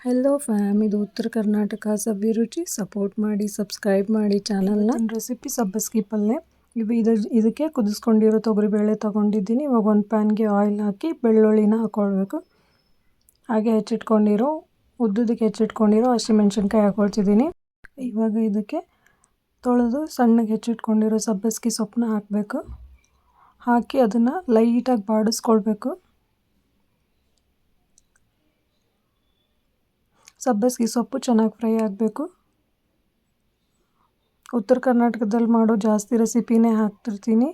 Hello fam, ಇದು ಉತ್ತರ ಕರ್ನಾಟಕ ಸವಿರುಚಿ. Support ಮಾಡಿ, ಸಬ್ಸ್ಕ್ರೈಬ್ ಮಾಡಿ ಚಾನಲ್ನ. ರೆಸಿಪಿ ಸಬ್ಬಸ್ಗಿ ಪಲ್ಯ. ಇದಕ್ಕೆ ಕುದಿಸ್ಕೊಂಡಿರೋ ತೊಗರಿಬೇಳೆ ತೊಗೊಂಡಿದ್ದೀನಿ. ಇವಾಗ ಒಂದು ಪ್ಯಾನ್ಗೆ ಆಯಿಲ್ ಹಾಕಿ ಬೆಳ್ಳುಳ್ಳಿನ ಹಾಕ್ಕೊಳ್ಬೇಕು. ಹಾಗೆ ಉದ್ದದಕ್ಕೆ ಹೆಚ್ಚಿಟ್ಕೊಂಡಿರೋ ಹಸಿಮೆಣ್ಸಿನ್ಕಾಯಿ ಹಾಕ್ಕೊಳ್ತಿದ್ದೀನಿ. ಇವಾಗ ಇದಕ್ಕೆ ತೊಳೆದು ಸಣ್ಣಗೆ ಹೆಚ್ಚಿಟ್ಕೊಂಡಿರೋ ಸಬ್ಬಸ್ಗಿ ಸೊಪ್ಪನ್ನ ಹಾಕಬೇಕು. ಹಾಕಿ ಅದನ್ನು ಲೈಟಾಗಿ ಬಾಡಿಸ್ಕೊಳ್ಬೇಕು. ಸಬ್ಬಸ್ಗಿ ಸೊಪ್ಪು ಚೆನ್ನಾಗಿ ಫ್ರೈ ಆಗಬೇಕು. ಉತ್ತರ ಕರ್ನಾಟಕದಲ್ಲಿ ಮಾಡೋ ಜಾಸ್ತಿ ರೆಸಿಪಿನೇ ಹಾಕ್ತಿರ್ತೀನಿ.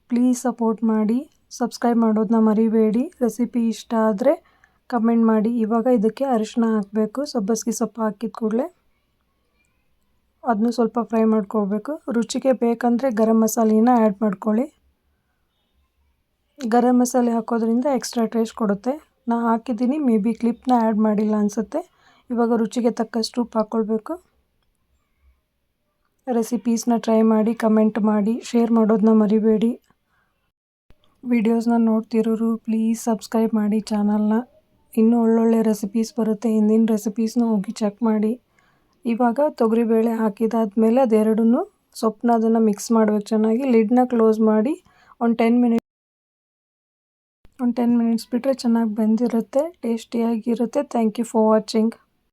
ಪ್ಲೀಸ್ ಸಪೋರ್ಟ್ ಮಾಡಿ, ಸಬ್ಸ್ಕ್ರೈಬ್ ಮಾಡೋದನ್ನ ಮರಿಬೇಡಿ. ರೆಸಿಪಿ ಇಷ್ಟ ಆದರೆ ಕಮೆಂಟ್ ಮಾಡಿ. ಇವಾಗ ಇದಕ್ಕೆ ಅರಿಶಿನ ಹಾಕಬೇಕು. ಸಬ್ಬಸ್ಗಿ ಸೊಪ್ಪು ಹಾಕಿದ ಕೂಡಲೇ ಅದನ್ನು ಸ್ವಲ್ಪ ಫ್ರೈ ಮಾಡ್ಕೊಳ್ಬೇಕು. ರುಚಿಗೆ ಬೇಕಂದರೆ ಗರಂ ಮಸಾಲೆನ ಆ್ಯಡ್ ಮಾಡ್ಕೊಳ್ಳಿ. ಗರಂ ಮಸಾಲೆ ಹಾಕೋದ್ರಿಂದ ಎಕ್ಸ್ಟ್ರಾ ಟೇಸ್ಟ್ ಕೊಡುತ್ತೆ. ನಾನು ಹಾಕಿದ್ದೀನಿ, ಮೇ ಬಿ ಕ್ಲಿಪ್ನ ಆ್ಯಡ್ ಮಾಡಿಲ್ಲ ಅನಿಸುತ್ತೆ. ಇವಾಗ ರುಚಿಗೆ ತಕ್ಕಷ್ಟು ಉಪ್ಪು ಹಾಕ್ಕೊಳ್ಬೇಕು. ರೆಸಿಪೀಸ್ನ ಟ್ರೈ ಮಾಡಿ, ಕಮೆಂಟ್ ಮಾಡಿ, ಶೇರ್ ಮಾಡೋದನ್ನ ಮರಿಬೇಡಿ. ವಿಡಿಯೋಸ್ನ ನೋಡ್ತಿರೋರು ಪ್ಲೀಸ್ ಸಬ್ಸ್ಕ್ರೈಬ್ ಮಾಡಿ ಚಾನಲ್ನ. ಇನ್ನೂ ಒಳ್ಳೊಳ್ಳೆ ರೆಸಿಪೀಸ್ ಬರುತ್ತೆ. ಹಿಂದಿನ ರೆಸಿಪೀಸ್ನ ಹೋಗಿ ಚೆಕ್ ಮಾಡಿ. ಇವಾಗ ತೊಗರಿಬೇಳೆ ಹಾಕಿದಾದ್ಮೇಲೆ ಅದೆರಡನ್ನೂ ಸೊಪ್ಪನ್ನ ಅದನ್ನು ಮಿಕ್ಸ್ ಮಾಡಬೇಕು ಚೆನ್ನಾಗಿ. ಲಿಡ್ನ ಕ್ಲೋಸ್ ಮಾಡಿ ಒಂದು 10 ಮಿನಿಟ್ಸ್ ಬಿಟ್ಟರೆ ಚೆನ್ನಾಗಿ ಬೆಂದಿರುತ್ತೆ, ಟೇಸ್ಟಿಯಾಗಿರುತ್ತೆ. Thank you for watching.